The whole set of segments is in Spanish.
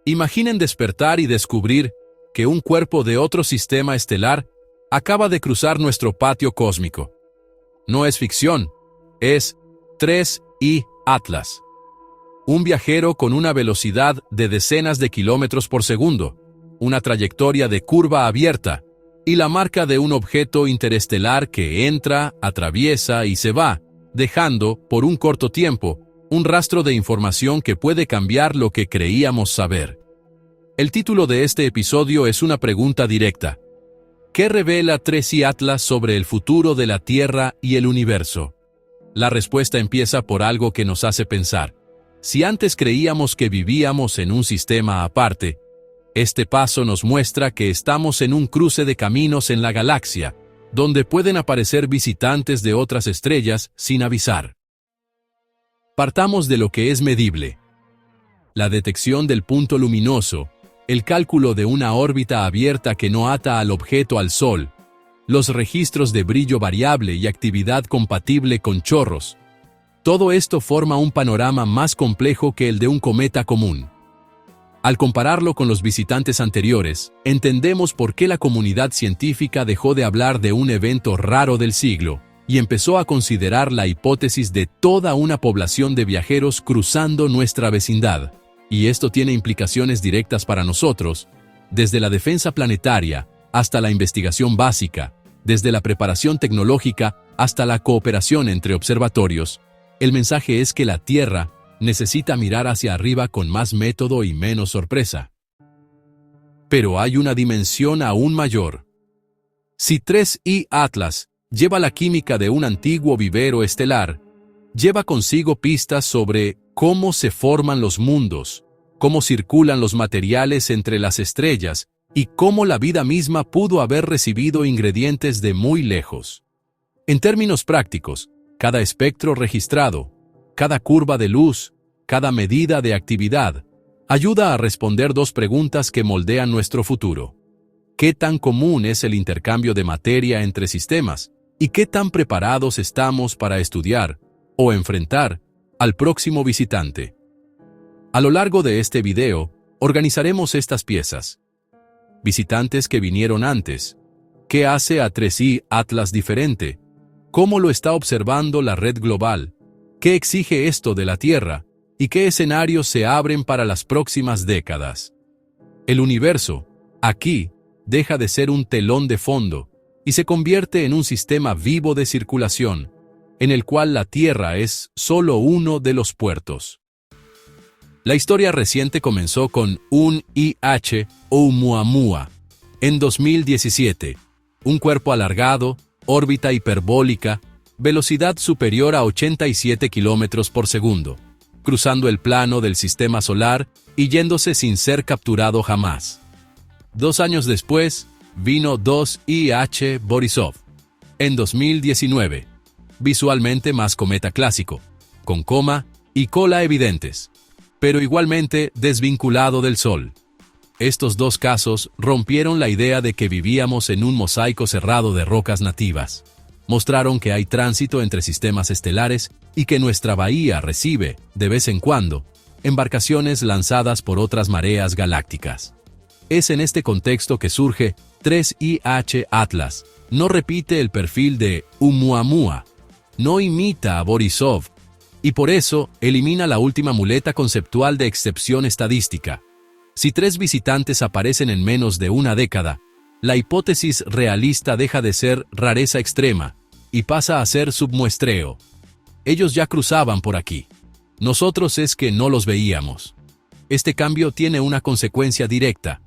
Imaginen despertar y descubrir que un cuerpo de otro sistema estelar acaba de cruzar nuestro patio cósmico. No es ficción, es 3I Atlas. Un viajero con una velocidad de decenas de kilómetros por segundo, una trayectoria de curva abierta y la marca de un objeto interestelar que entra, atraviesa y se va, dejando, por un corto tiempo, un rastro de información que puede cambiar lo que creíamos saber. El título de este episodio es una pregunta directa. ¿Qué revela 3I Atlas sobre el futuro de la Tierra y el universo? La respuesta empieza por algo que nos hace pensar. Si antes creíamos que vivíamos en un sistema aparte, este paso nos muestra que estamos en un cruce de caminos en la galaxia, donde pueden aparecer visitantes de otras estrellas sin avisar. Partamos de lo que es medible. La detección del punto luminoso, el cálculo de una órbita abierta que no ata al objeto al Sol, los registros de brillo variable y actividad compatible con chorros. Todo esto forma un panorama más complejo que el de un cometa común. Al compararlo con los visitantes anteriores, entendemos por qué la comunidad científica dejó de hablar de un evento raro del siglo y empezó a considerar la hipótesis de toda una población de viajeros cruzando nuestra vecindad. Y esto tiene implicaciones directas para nosotros, desde la defensa planetaria hasta la investigación básica, desde la preparación tecnológica hasta la cooperación entre observatorios. El mensaje es que la Tierra necesita mirar hacia arriba con más método y menos sorpresa. Pero hay una dimensión aún mayor. Si 3I Atlas lleva la química de un antiguo vivero estelar, lleva consigo pistas sobre cómo se forman los mundos, cómo circulan los materiales entre las estrellas y cómo la vida misma pudo haber recibido ingredientes de muy lejos. En términos prácticos, cada espectro registrado, cada curva de luz, cada medida de actividad, ayuda a responder dos preguntas que moldean nuestro futuro. ¿Qué tan común es el intercambio de materia entre sistemas? ¿Y qué tan preparados estamos para estudiar o enfrentar al próximo visitante? A lo largo de este video, organizaremos estas piezas. Visitantes que vinieron antes. ¿Qué hace a 3I Atlas diferente? ¿Cómo lo está observando la red global? ¿Qué exige esto de la Tierra? ¿Y qué escenarios se abren para las próximas décadas? El universo, aquí, deja de ser un telón de fondo y se convierte en un sistema vivo de circulación, en el cual la Tierra es solo uno de los puertos. La historia reciente comenzó con un IH Oumuamua en 2017, un cuerpo alargado, órbita hiperbólica, velocidad superior a 87 kilómetros por segundo, cruzando el plano del sistema solar y yéndose sin ser capturado jamás. 2 años después, vino 2IH Borisov, en 2019, visualmente más cometa clásico, con coma y cola evidentes, pero igualmente desvinculado del Sol. Estos dos casos rompieron la idea de que vivíamos en un mosaico cerrado de rocas nativas. Mostraron que hay tránsito entre sistemas estelares y que nuestra bahía recibe, de vez en cuando, embarcaciones lanzadas por otras mareas galácticas. Es en este contexto que surge 3IH Atlas. No repite el perfil de Oumuamua, no imita a Borisov, y por eso elimina la última muleta conceptual de excepción estadística. Si 3 visitantes aparecen en menos de una década, la hipótesis realista deja de ser rareza extrema y pasa a ser submuestreo. Ellos ya cruzaban por aquí. Nosotros es que no los veíamos. Este cambio tiene una consecuencia directa.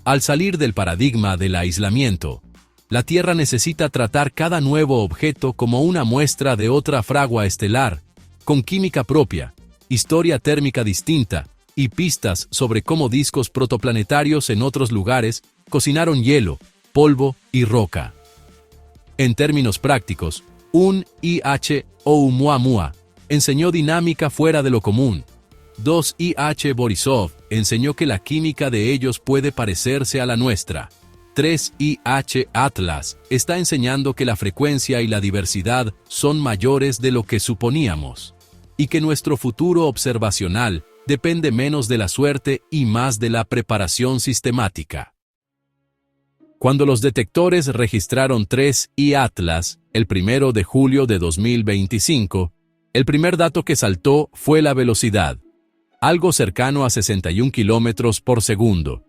Al salir del paradigma del aislamiento, la Tierra necesita tratar cada nuevo objeto como una muestra de otra fragua estelar, con química propia, historia térmica distinta y pistas sobre cómo discos protoplanetarios en otros lugares cocinaron hielo, polvo y roca. En términos prácticos, un IH Oumuamua enseñó dinámica fuera de lo común. 2IH Borisov enseñó que la química de ellos puede parecerse a la nuestra. 3IH Atlas está enseñando que la frecuencia y la diversidad son mayores de lo que suponíamos, y que nuestro futuro observacional depende menos de la suerte y más de la preparación sistemática. Cuando los detectores registraron 3I Atlas, el 1 de julio de 2025, el primer dato que saltó fue la velocidad, algo cercano a 61 kilómetros por segundo,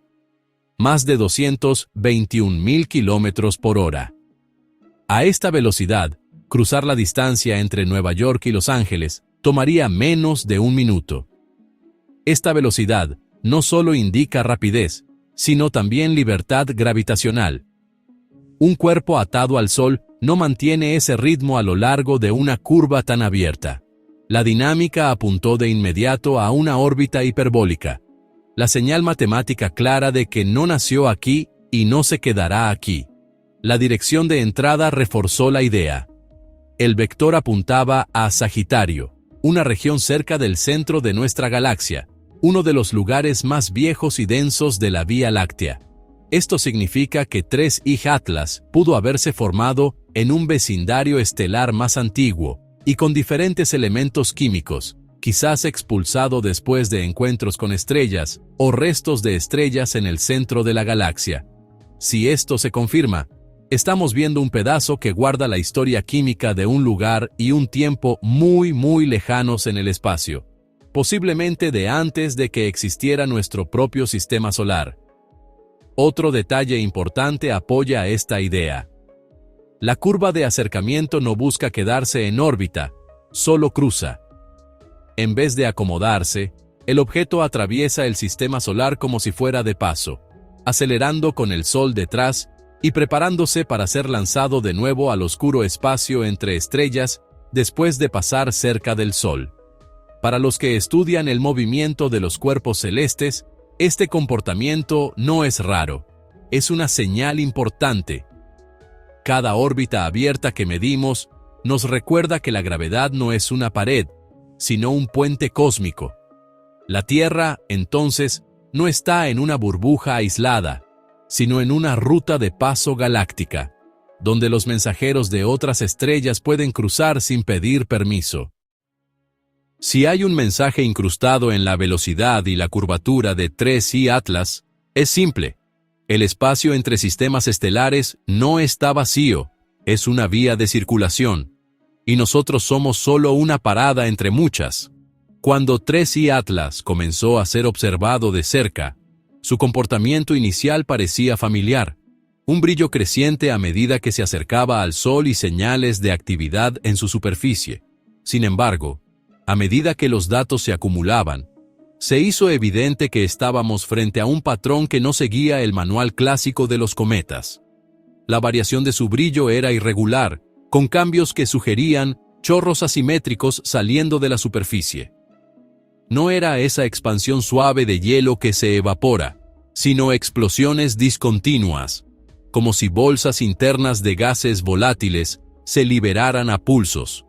más de 221.000 kilómetros por hora. A esta velocidad, cruzar la distancia entre Nueva York y Los Ángeles tomaría menos de un minuto. Esta velocidad no solo indica rapidez, sino también libertad gravitacional. Un cuerpo atado al Sol no mantiene ese ritmo a lo largo de una curva tan abierta. La dinámica apuntó de inmediato a una órbita hiperbólica, la señal matemática clara de que no nació aquí y no se quedará aquí. La dirección de entrada reforzó la idea. El vector apuntaba a Sagitario, una región cerca del centro de nuestra galaxia, uno de los lugares más viejos y densos de la Vía Láctea. Esto significa que 3I Atlas pudo haberse formado en un vecindario estelar más antiguo y con diferentes elementos químicos, quizás expulsado después de encuentros con estrellas o restos de estrellas en el centro de la galaxia. Si esto se confirma, estamos viendo un pedazo que guarda la historia química de un lugar y un tiempo muy lejanos en el espacio, posiblemente de antes de que existiera nuestro propio sistema solar. Otro detalle importante apoya esta idea. La curva de acercamiento no busca quedarse en órbita, solo cruza. En vez de acomodarse, el objeto atraviesa el sistema solar como si fuera de paso, acelerando con el Sol detrás y preparándose para ser lanzado de nuevo al oscuro espacio entre estrellas después de pasar cerca del Sol. Para los que estudian el movimiento de los cuerpos celestes, este comportamiento no es raro, es una señal importante. Cada órbita abierta que medimos nos recuerda que la gravedad no es una pared, sino un puente cósmico. La Tierra, entonces, no está en una burbuja aislada, sino en una ruta de paso galáctica, donde los mensajeros de otras estrellas pueden cruzar sin pedir permiso. Si hay un mensaje incrustado en la velocidad y la curvatura de 3I Atlas, es simple. El espacio entre sistemas estelares no está vacío, es una vía de circulación, y nosotros somos solo una parada entre muchas. Cuando 3I Atlas comenzó a ser observado de cerca, su comportamiento inicial parecía familiar, un brillo creciente a medida que se acercaba al Sol y señales de actividad en su superficie. Sin embargo, a medida que los datos se acumulaban, se hizo evidente que estábamos frente a un patrón que no seguía el manual clásico de los cometas. La variación de su brillo era irregular, con cambios que sugerían chorros asimétricos saliendo de la superficie. No era esa expansión suave de hielo que se evapora, sino explosiones discontinuas, como si bolsas internas de gases volátiles se liberaran a pulsos.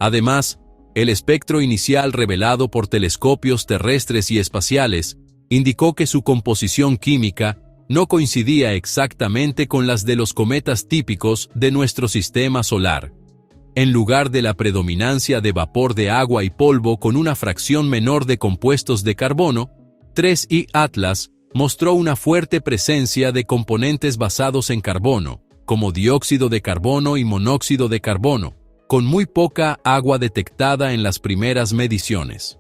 Además, el espectro inicial revelado por telescopios terrestres y espaciales indicó que su composición química no coincidía exactamente con las de los cometas típicos de nuestro sistema solar. En lugar de la predominancia de vapor de agua y polvo con una fracción menor de compuestos de carbono, 3I Atlas mostró una fuerte presencia de componentes basados en carbono, como dióxido de carbono y monóxido de carbono, con muy poca agua detectada en las primeras mediciones.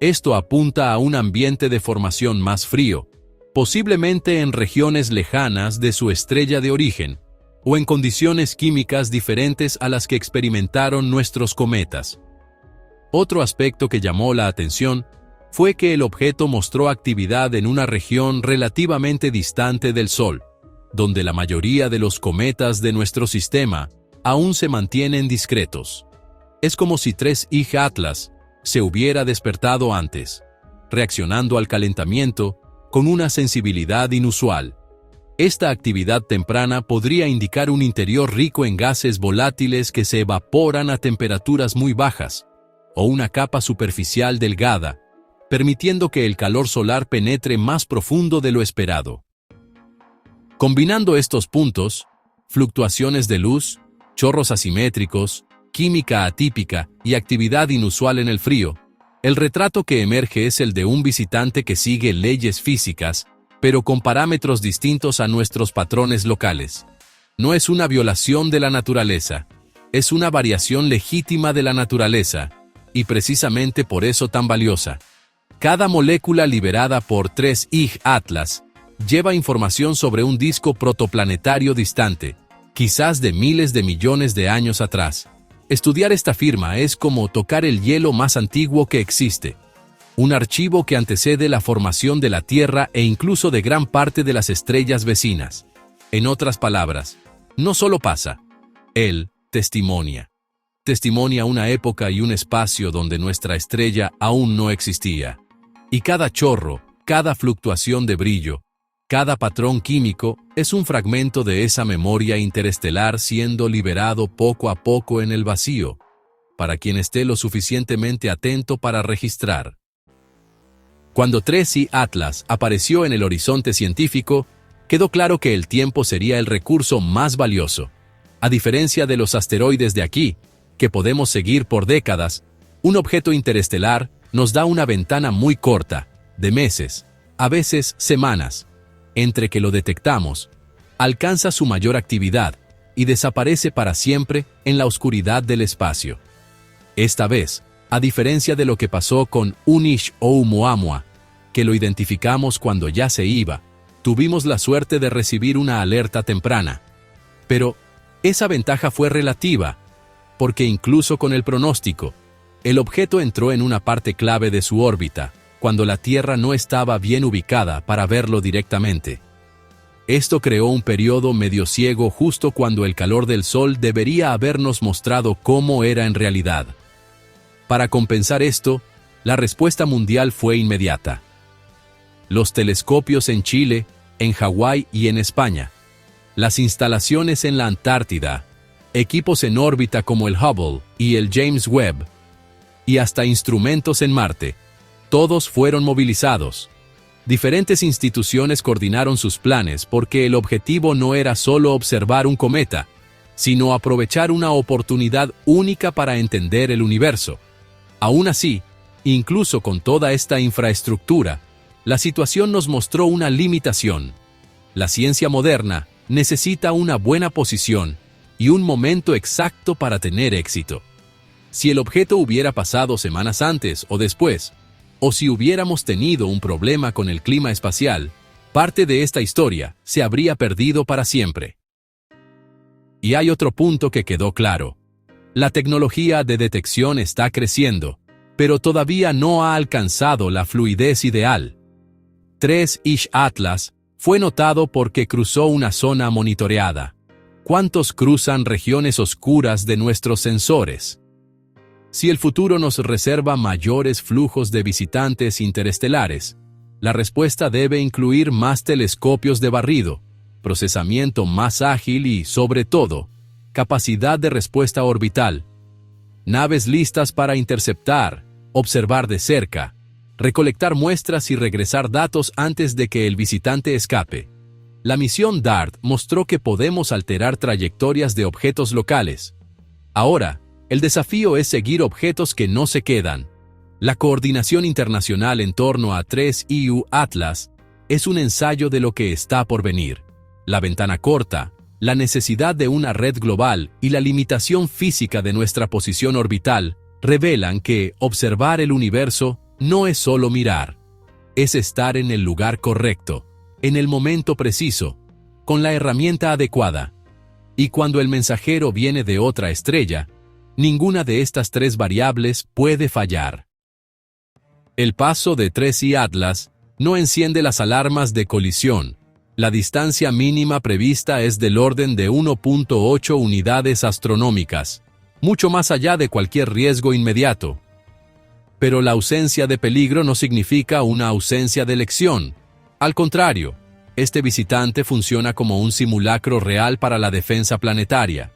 Esto apunta a un ambiente de formación más frío, posiblemente en regiones lejanas de su estrella de origen, o en condiciones químicas diferentes a las que experimentaron nuestros cometas. Otro aspecto que llamó la atención fue que el objeto mostró actividad en una región relativamente distante del Sol, donde la mayoría de los cometas de nuestro sistema aún se mantienen discretos. Es como si 3I Atlas se hubiera despertado antes, reaccionando al calentamiento con una sensibilidad inusual. Esta actividad temprana podría indicar un interior rico en gases volátiles que se evaporan a temperaturas muy bajas, o una capa superficial delgada, permitiendo que el calor solar penetre más profundo de lo esperado. Combinando estos puntos, fluctuaciones de luz, chorros asimétricos, química atípica y actividad inusual en el frío, El retrato que emerge es el de un visitante que sigue leyes físicas, pero con parámetros distintos a nuestros patrones locales. No es una violación de la naturaleza, es una variación legítima de la naturaleza, y precisamente por eso tan valiosa. Cada molécula liberada por 3I Atlas lleva información sobre un disco protoplanetario distante, quizás de miles de millones de años atrás. Estudiar esta firma es como tocar el hielo más antiguo que existe. Un archivo que antecede la formación de la Tierra e incluso de gran parte de las estrellas vecinas. En otras palabras, no solo pasa, él testimonia. Testimonia una época y un espacio donde nuestra estrella aún no existía. Y cada chorro, cada fluctuación de brillo, cada patrón químico es un fragmento de esa memoria interestelar siendo liberado poco a poco en el vacío, para quien esté lo suficientemente atento para registrar. Cuando 3I Atlas apareció en el horizonte científico, quedó claro que el tiempo sería el recurso más valioso. A diferencia de los asteroides de aquí, que podemos seguir por décadas, un objeto interestelar nos da una ventana muy corta, de meses, a veces semanas, entre que lo detectamos, alcanza su mayor actividad y desaparece para siempre en la oscuridad del espacio. Esta vez, a diferencia de lo que pasó con Unish o Oumuamua, que lo identificamos cuando ya se iba, tuvimos la suerte de recibir una alerta temprana. Pero esa ventaja fue relativa, porque incluso con el pronóstico, el objeto entró en una parte clave de su órbita, cuando la Tierra no estaba bien ubicada para verlo directamente. Esto creó un periodo medio ciego justo cuando el calor del Sol debería habernos mostrado cómo era en realidad. Para compensar esto, la respuesta mundial fue inmediata. Los telescopios en Chile, en Hawái y en España, las instalaciones en la Antártida, equipos en órbita como el Hubble y el James Webb, y hasta instrumentos en Marte, todos fueron movilizados. Diferentes instituciones coordinaron sus planes porque el objetivo no era solo observar un cometa, sino aprovechar una oportunidad única para entender el universo. Aún así, incluso con toda esta infraestructura, la situación nos mostró una limitación. La ciencia moderna necesita una buena posición y un momento exacto para tener éxito. Si el objeto hubiera pasado semanas antes o después, o si hubiéramos tenido un problema con el clima espacial, parte de esta historia se habría perdido para siempre. Y hay otro punto que quedó claro. La tecnología de detección está creciendo, pero todavía no ha alcanzado la fluidez ideal. 3I Atlas fue notado porque cruzó una zona monitoreada. ¿Cuántos cruzan regiones oscuras de nuestros sensores? Si el futuro nos reserva mayores flujos de visitantes interestelares, la respuesta debe incluir más telescopios de barrido, procesamiento más ágil y, sobre todo, capacidad de respuesta orbital. Naves listas para interceptar, observar de cerca, recolectar muestras y regresar datos antes de que el visitante escape. La misión DART mostró que podemos alterar trayectorias de objetos locales. Ahora, el desafío es seguir objetos que no se quedan. La coordinación internacional en torno a 3I Atlas es un ensayo de lo que está por venir. La ventana corta, la necesidad de una red global y la limitación física de nuestra posición orbital revelan que observar el universo no es solo mirar. Es estar en el lugar correcto, en el momento preciso, con la herramienta adecuada. Y cuando el mensajero viene de otra estrella, ninguna de estas tres variables puede fallar. El paso de 3I Atlas no enciende las alarmas de colisión. La distancia mínima prevista es del orden de 1.8 unidades astronómicas, mucho más allá de cualquier riesgo inmediato. Pero la ausencia de peligro no significa una ausencia de elección. Al contrario, este visitante funciona como un simulacro real para la defensa planetaria.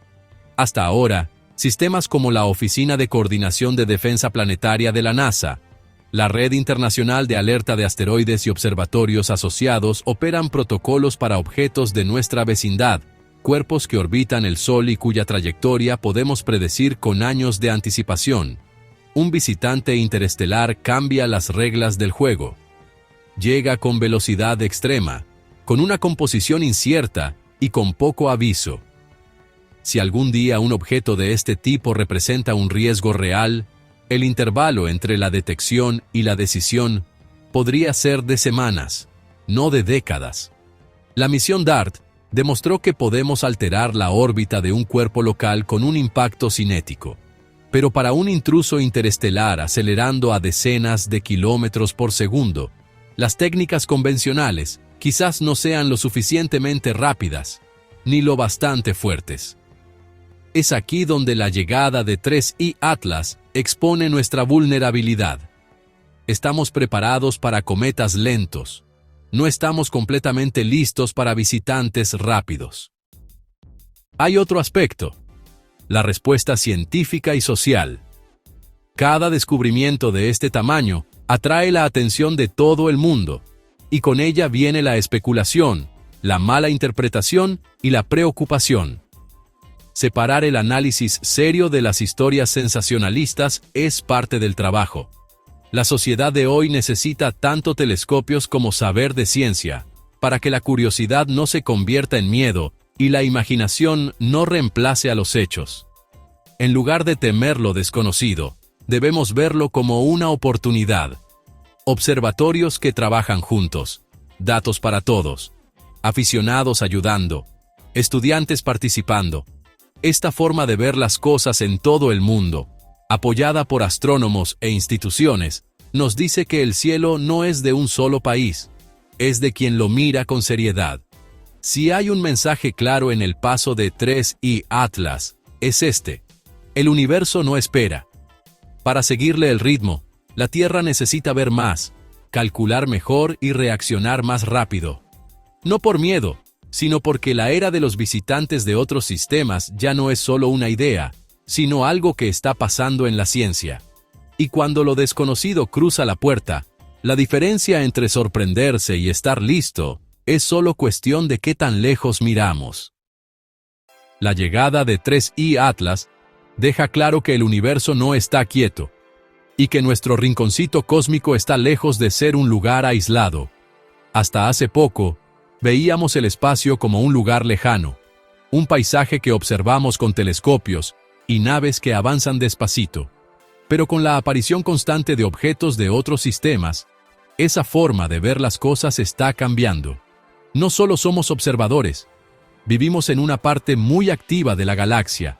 Hasta ahora, sistemas como la Oficina de Coordinación de Defensa Planetaria de la NASA, la Red Internacional de Alerta de Asteroides y observatorios asociados operan protocolos para objetos de nuestra vecindad, cuerpos que orbitan el Sol y cuya trayectoria podemos predecir con años de anticipación. un visitante interestelar cambia las reglas del juego. Llega con velocidad extrema, con una composición incierta y con poco aviso. Si algún día un objeto de este tipo representa un riesgo real, el intervalo entre la detección y la decisión podría ser de semanas, no de décadas. La misión DART demostró que podemos alterar la órbita de un cuerpo local con un impacto cinético. Pero para un intruso interestelar acelerando a decenas de kilómetros por segundo, las técnicas convencionales quizás no sean lo suficientemente rápidas, ni lo bastante fuertes. Es aquí donde la llegada de 3I Atlas expone nuestra vulnerabilidad. Estamos preparados para cometas lentos. No estamos completamente listos para visitantes rápidos. Hay otro aspecto: la respuesta científica y social. Cada descubrimiento de este tamaño atrae la atención de todo el mundo, y con ella viene la especulación, la mala interpretación y la preocupación. Separar el análisis serio de las historias sensacionalistas es parte del trabajo. La sociedad de hoy necesita tanto telescopios como saber de ciencia, para que la curiosidad no se convierta en miedo y la imaginación no reemplace a los hechos. En lugar de temer lo desconocido, debemos verlo como una oportunidad. Observatorios que trabajan juntos, datos para todos, aficionados ayudando, estudiantes participando. Esta forma de ver las cosas en todo el mundo, apoyada por astrónomos e instituciones, nos dice que el cielo no es de un solo país, es de quien lo mira con seriedad. Si hay un mensaje claro en el paso de 3I Atlas, es este: el universo no espera. Para seguirle el ritmo, la Tierra necesita ver más, calcular mejor y reaccionar más rápido. No por miedo, sino porque la era de los visitantes de otros sistemas ya no es solo una idea, sino algo que está pasando en la ciencia. Y cuando lo desconocido cruza la puerta, la diferencia entre sorprenderse y estar listo es solo cuestión de qué tan lejos miramos. La llegada de 3I Atlas deja claro que el universo no está quieto, y que nuestro rinconcito cósmico está lejos de ser un lugar aislado. Hasta hace poco, veíamos el espacio como un lugar lejano, un paisaje que observamos con telescopios y naves que avanzan despacito. Pero con la aparición constante de objetos de otros sistemas, esa forma de ver las cosas está cambiando. No solo somos observadores, vivimos en una parte muy activa de la galaxia,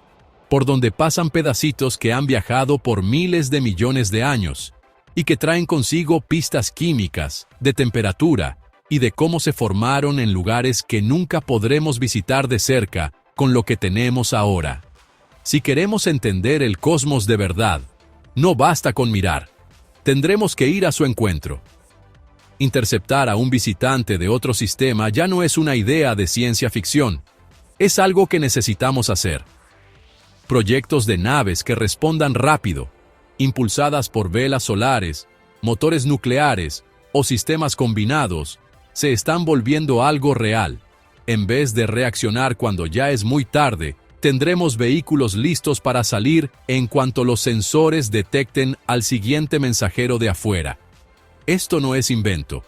por donde pasan pedacitos que han viajado por miles de millones de años, y que traen consigo pistas químicas, de temperatura, y de cómo se formaron en lugares que nunca podremos visitar de cerca con lo que tenemos ahora. Si queremos entender el cosmos de verdad, no basta con mirar. Tendremos que ir a su encuentro. Interceptar a un visitante de otro sistema ya no es una idea de ciencia ficción. Es algo que necesitamos hacer. Proyectos de naves que respondan rápido, impulsadas por velas solares, motores nucleares o sistemas combinados, se están volviendo algo real. En vez de reaccionar cuando ya es muy tarde, tendremos vehículos listos para salir en cuanto los sensores detecten al siguiente mensajero de afuera. Esto no es invento.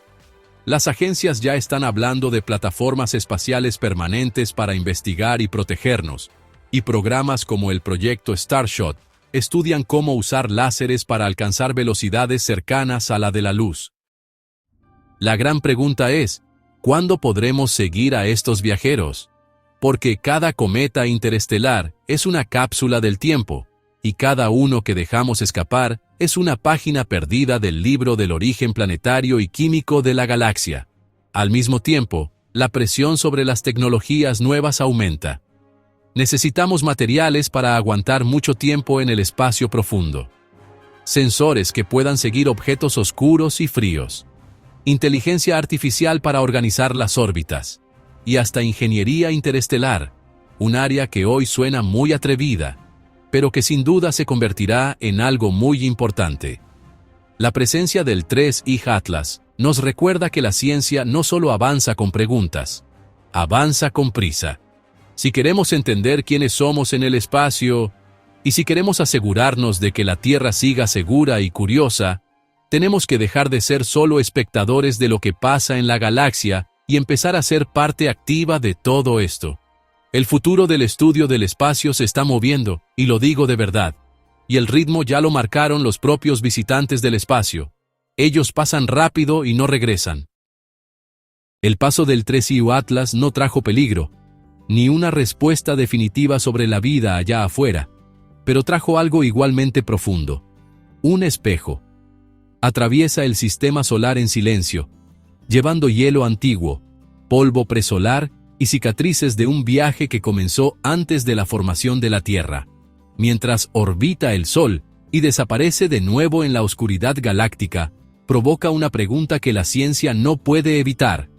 Las agencias ya están hablando de plataformas espaciales permanentes para investigar y protegernos, y programas como el proyecto Starshot estudian cómo usar láseres para alcanzar velocidades cercanas a la de la luz. La gran pregunta es, ¿cuándo podremos seguir a estos viajeros? Porque cada cometa interestelar es una cápsula del tiempo, y cada uno que dejamos escapar es una página perdida del libro del origen planetario y químico de la galaxia. Al mismo tiempo, la presión sobre las tecnologías nuevas aumenta. Necesitamos materiales para aguantar mucho tiempo en el espacio profundo. Sensores que puedan seguir objetos oscuros y fríos. Inteligencia artificial para organizar las órbitas. Y hasta ingeniería interestelar, un área que hoy suena muy atrevida, pero que sin duda se convertirá en algo muy importante. La presencia del 3I Atlas nos recuerda que la ciencia no solo avanza con preguntas, avanza con prisa. Si queremos entender quiénes somos en el espacio, Y si queremos asegurarnos de que la Tierra siga segura y curiosa, tenemos que dejar de ser solo espectadores de lo que pasa en la galaxia y empezar a ser parte activa de todo esto. El futuro del estudio del espacio se está moviendo, y lo digo de verdad. Y el ritmo ya lo marcaron los propios visitantes del espacio. Ellos pasan rápido y no regresan. El paso del 3I Atlas no trajo peligro, ni una respuesta definitiva sobre la vida allá afuera, pero trajo algo igualmente profundo. Un espejo. Atraviesa el sistema solar en silencio, llevando hielo antiguo, polvo presolar y cicatrices de un viaje que comenzó antes de la formación de la Tierra, mientras orbita el Sol y desaparece de nuevo en la oscuridad galáctica. Provoca una pregunta que la ciencia no puede evitar.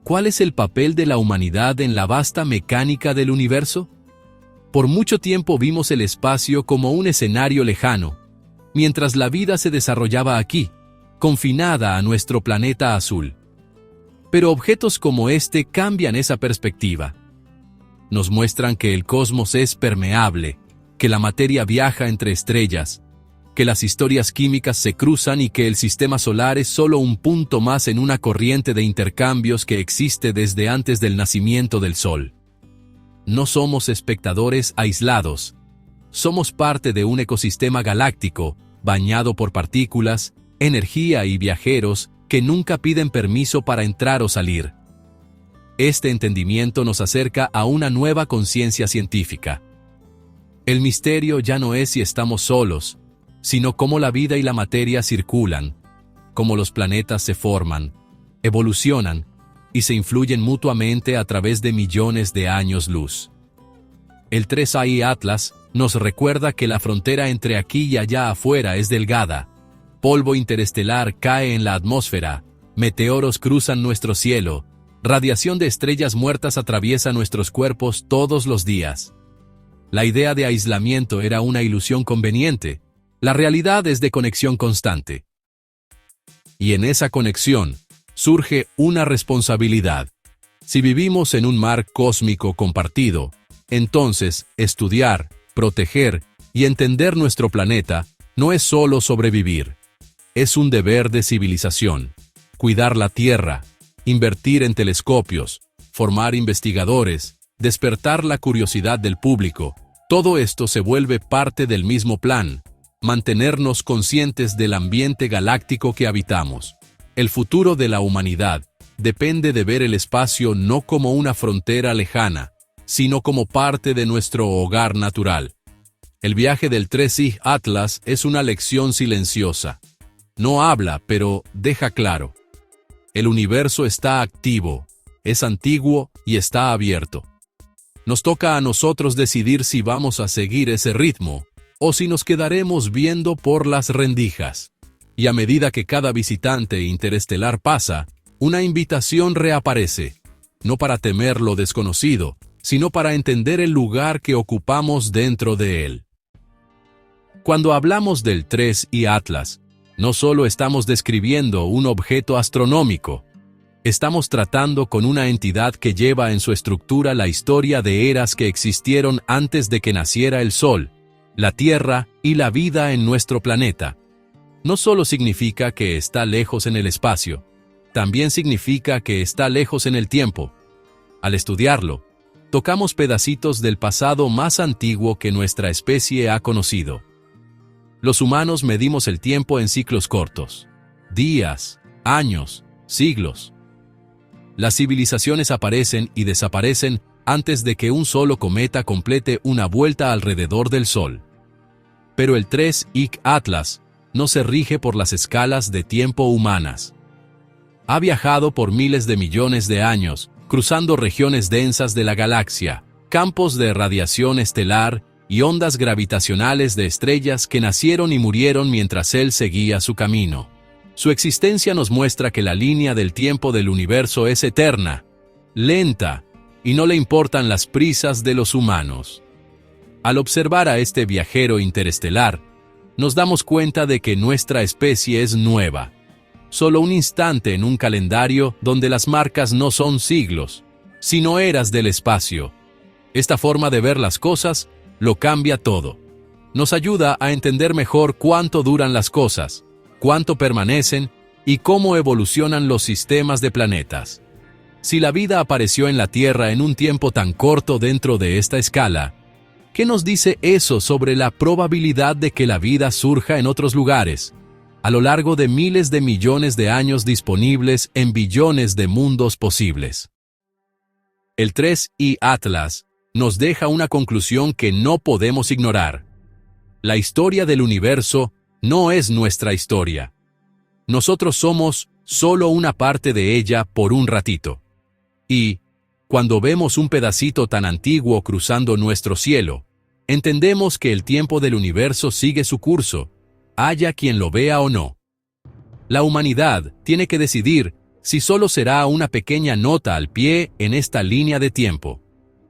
¿Cuál es el papel de la humanidad en la vasta mecánica del universo? Por mucho tiempo vimos el espacio como un escenario lejano, mientras la vida se desarrollaba aquí, confinada a nuestro planeta azul. Pero objetos como este cambian esa perspectiva. Nos muestran que el cosmos es permeable, que la materia viaja entre estrellas, que las historias químicas se cruzan y que el sistema solar es solo un punto más en una corriente de intercambios que existe desde antes del nacimiento del Sol. No somos espectadores aislados. Somos parte de un ecosistema galáctico, bañado por partículas, energía y viajeros que nunca piden permiso para entrar o salir. Este entendimiento nos acerca a una nueva conciencia científica. El misterio ya no es si estamos solos, sino cómo la vida y la materia circulan, cómo los planetas se forman, evolucionan y se influyen mutuamente a través de millones de años luz. El 3I Atlas nos recuerda que la frontera entre aquí y allá afuera es delgada. Polvo interestelar cae en la atmósfera, meteoros cruzan nuestro cielo, radiación de estrellas muertas atraviesa nuestros cuerpos todos los días. La idea de aislamiento era una ilusión conveniente. La realidad es de conexión constante. Y en esa conexión surge una responsabilidad. Si vivimos en un mar cósmico compartido, entonces estudiar, proteger y entender nuestro planeta no es solo sobrevivir. Es un deber de civilización. Cuidar la Tierra, invertir en telescopios, formar investigadores, despertar la curiosidad del público. Todo esto se vuelve parte del mismo plan. Mantenernos conscientes del ambiente galáctico que habitamos. El futuro de la humanidad depende de ver el espacio no como una frontera lejana, sino como parte de nuestro hogar natural. El viaje del 3I Atlas es una lección silenciosa. No habla, pero deja claro. El universo está activo, es antiguo y está abierto. Nos toca a nosotros decidir si vamos a seguir ese ritmo, o si nos quedaremos viendo por las rendijas. Y a medida que cada visitante interestelar pasa, una invitación reaparece, no para temer lo desconocido, sino para entender el lugar que ocupamos dentro de él. Cuando hablamos del 3I Atlas, no solo estamos describiendo un objeto astronómico, estamos tratando con una entidad que lleva en su estructura la historia de eras que existieron antes de que naciera el Sol, la Tierra y la vida en nuestro planeta. No solo significa que está lejos en el espacio, también significa que está lejos en el tiempo. Al estudiarlo, tocamos pedacitos del pasado más antiguo que nuestra especie ha conocido. Los humanos medimos el tiempo en ciclos cortos, días, años, siglos. Las civilizaciones aparecen y desaparecen antes de que un solo cometa complete una vuelta alrededor del Sol. Pero el 3I Atlas no se rige por las escalas de tiempo humanas. Ha viajado por miles de millones de años, cruzando regiones densas de la galaxia, campos de radiación estelar y ondas gravitacionales de estrellas que nacieron y murieron mientras él seguía su camino. Su existencia nos muestra que la línea del tiempo del universo es eterna, lenta, y no le importan las prisas de los humanos. Al observar a este viajero interestelar, nos damos cuenta de que nuestra especie es nueva. Solo un instante en un calendario donde las marcas no son siglos, sino eras del espacio. Esta forma de ver las cosas lo cambia todo. nos ayuda a entender mejor cuánto duran las cosas, cuánto permanecen y cómo evolucionan los sistemas de planetas. Si la vida apareció en la Tierra en un tiempo tan corto dentro de esta escala, ¿qué nos dice eso sobre la probabilidad de que la vida surja en otros lugares, a lo largo de miles de millones de años disponibles en billones de mundos posibles? El 3I Atlas nos deja una conclusión que no podemos ignorar. La historia del universo no es nuestra historia. Nosotros somos solo una parte de ella por un ratito. Y, cuando vemos un pedacito tan antiguo cruzando nuestro cielo, entendemos que el tiempo del universo sigue su curso, haya quien lo vea o no. La humanidad tiene que decidir si solo será una pequeña nota al pie en esta línea de tiempo,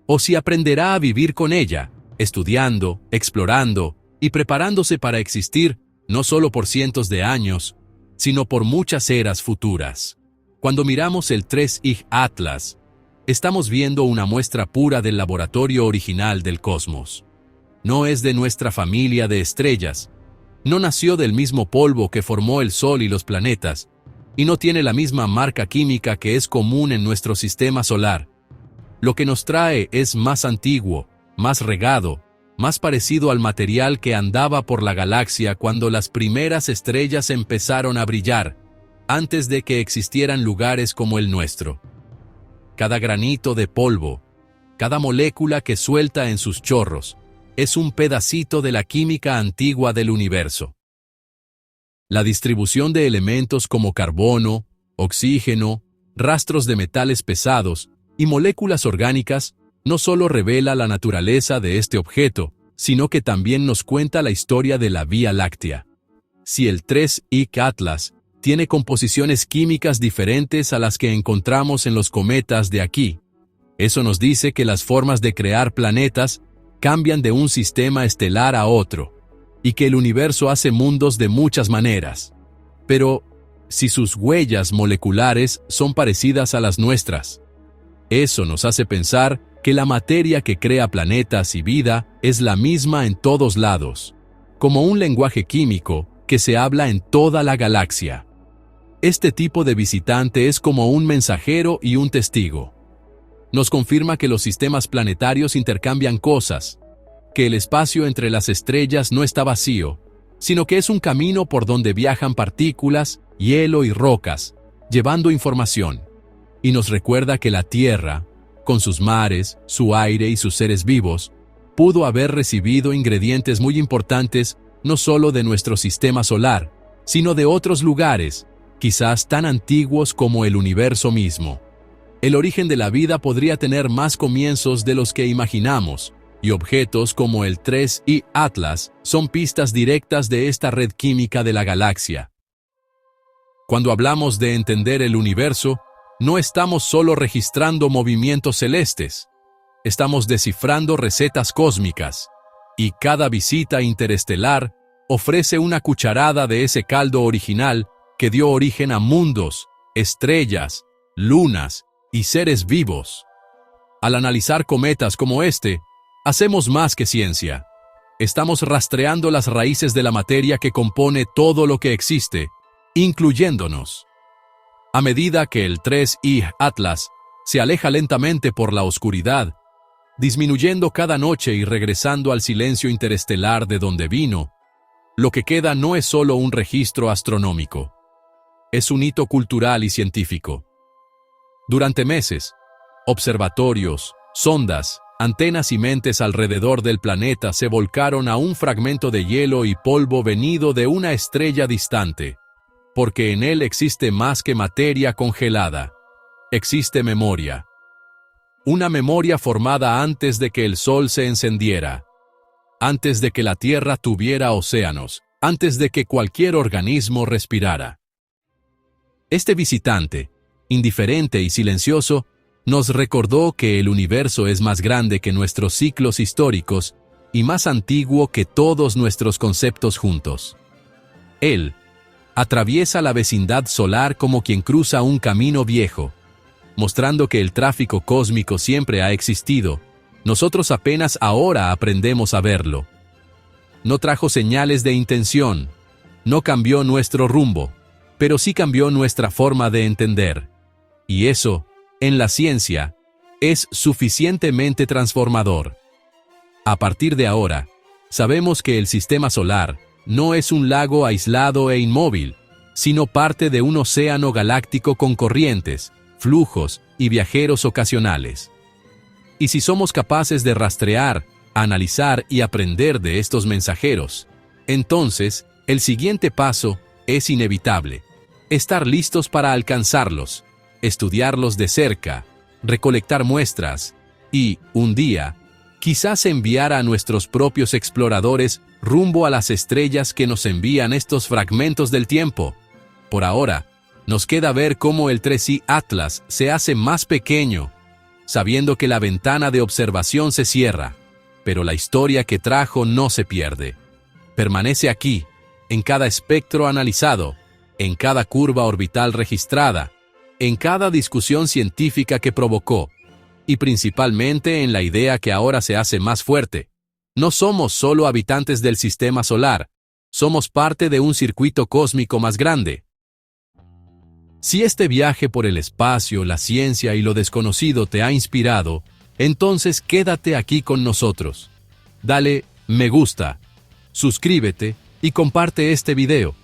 o si aprenderá a vivir con ella, estudiando, explorando y preparándose para existir no solo por cientos de años, sino por muchas eras futuras. Cuando miramos el 3I Atlas, estamos viendo una muestra pura del laboratorio original del cosmos. No es de nuestra familia de estrellas, no nació del mismo polvo que formó el Sol y los planetas, y no tiene la misma marca química que es común en nuestro sistema solar. Lo que nos trae es más antiguo, más regado, más parecido al material que andaba por la galaxia cuando las primeras estrellas empezaron a brillar, antes de que existieran lugares como el nuestro. Cada granito de polvo, cada molécula que suelta en sus chorros, es un pedacito de la química antigua del universo. La distribución de elementos como carbono, oxígeno, rastros de metales pesados y moléculas orgánicas no solo revela la naturaleza de este objeto, sino que también nos cuenta la historia de la Vía Láctea. Si el 3I Atlas tiene composiciones químicas diferentes a las que encontramos en los cometas de aquí, eso nos dice que las formas de crear planetas cambian de un sistema estelar a otro, y que el universo hace mundos de muchas maneras. Pero, si sus huellas moleculares son parecidas a las nuestras, eso nos hace pensar que la materia que crea planetas y vida es la misma en todos lados, como un lenguaje químico que se habla en toda la galaxia. Este tipo de visitante es como un mensajero y un testigo. Nos confirma que los sistemas planetarios intercambian cosas, que el espacio entre las estrellas no está vacío, sino que es un camino por donde viajan partículas, hielo y rocas, llevando información. Y nos recuerda que la Tierra, con sus mares, su aire y sus seres vivos, pudo haber recibido ingredientes muy importantes no solo de nuestro sistema solar, sino de otros lugares, quizás tan antiguos como el universo mismo. El origen de la vida podría tener más comienzos de los que imaginamos, y objetos como el 3I Atlas son pistas directas de esta red química de la galaxia. Cuando hablamos de entender el universo, no estamos solo registrando movimientos celestes, estamos descifrando recetas cósmicas, y cada visita interestelar ofrece una cucharada de ese caldo original que dio origen a mundos, estrellas, lunas y seres vivos. Al analizar cometas como este, hacemos más que ciencia. Estamos rastreando las raíces de la materia que compone todo lo que existe, incluyéndonos. A medida que el 3I Atlas se aleja lentamente por la oscuridad, disminuyendo cada noche y regresando al silencio interestelar de donde vino, lo que queda no es solo un registro astronómico. Es un hito cultural y científico. Durante meses, observatorios, sondas, antenas y mentes alrededor del planeta se volcaron a un fragmento de hielo y polvo venido de una estrella distante, porque en él existe más que materia congelada. Existe memoria. Una memoria formada antes de que el Sol se encendiera, antes de que la Tierra tuviera océanos, antes de que cualquier organismo respirara. Este visitante, indiferente y silencioso, nos recordó que el universo es más grande que nuestros ciclos históricos y más antiguo que todos nuestros conceptos juntos. Él atraviesa la vecindad solar como quien cruza un camino viejo, mostrando que el tráfico cósmico siempre ha existido. Nosotros apenas ahora aprendemos a verlo. no trajo señales de intención, no cambió nuestro rumbo, pero sí cambió nuestra forma de entender. Y eso, en la ciencia, es suficientemente transformador. A partir de ahora, sabemos que el sistema solar no es un lago aislado e inmóvil, sino parte de un océano galáctico con corrientes, flujos y viajeros ocasionales. Y si somos capaces de rastrear, analizar y aprender de estos mensajeros, entonces el siguiente paso es inevitable: estar listos para alcanzarlos, estudiarlos de cerca, recolectar muestras y, un día, quizás enviar a nuestros propios exploradores rumbo a las estrellas que nos envían estos fragmentos del tiempo. Por ahora, nos queda ver cómo el 3i Atlas se hace más pequeño, sabiendo que la ventana de observación se cierra, pero la historia que trajo no se pierde. Permanece aquí, en cada espectro analizado, en cada curva orbital registrada, en cada discusión científica que provocó, y principalmente en la idea que ahora se hace más fuerte. No somos solo habitantes del sistema solar, somos parte de un circuito cósmico más grande. Si este viaje por el espacio, la ciencia y lo desconocido te ha inspirado, entonces quédate aquí con nosotros. Dale me gusta, suscríbete y comparte este video.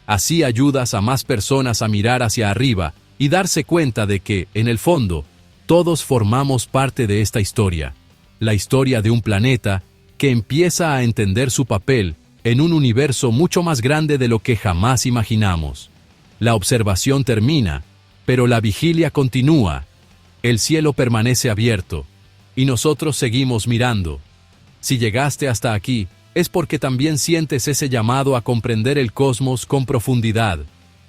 Así ayudas a más personas a mirar hacia arriba y darse cuenta de que, en el fondo, todos formamos parte de esta historia, la historia de un planeta que empieza a entender su papel en un universo mucho más grande de lo que jamás imaginamos. La observación termina, pero la vigilia continúa. El cielo permanece abierto, y nosotros seguimos mirando. Si llegaste hasta aquí, es porque también sientes ese llamado a comprender el cosmos con profundidad,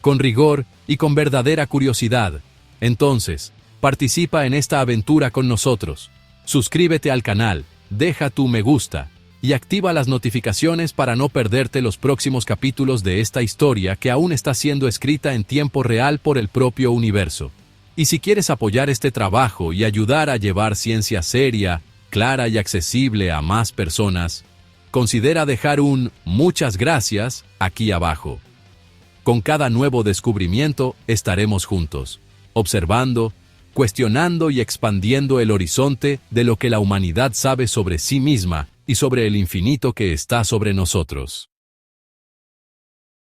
con rigor y con verdadera curiosidad. Entonces, participa en esta aventura con nosotros. Suscríbete al canal, deja tu me gusta y activa las notificaciones para no perderte los próximos capítulos de esta historia que aún está siendo escrita en tiempo real por el propio universo. Y si quieres apoyar este trabajo y ayudar a llevar ciencia seria, clara y accesible a más personas, considera dejar un muchas gracias aquí abajo. Con cada nuevo descubrimiento estaremos juntos, observando, cuestionando y expandiendo el horizonte de lo que la humanidad sabe sobre sí misma y sobre el infinito que está sobre nosotros.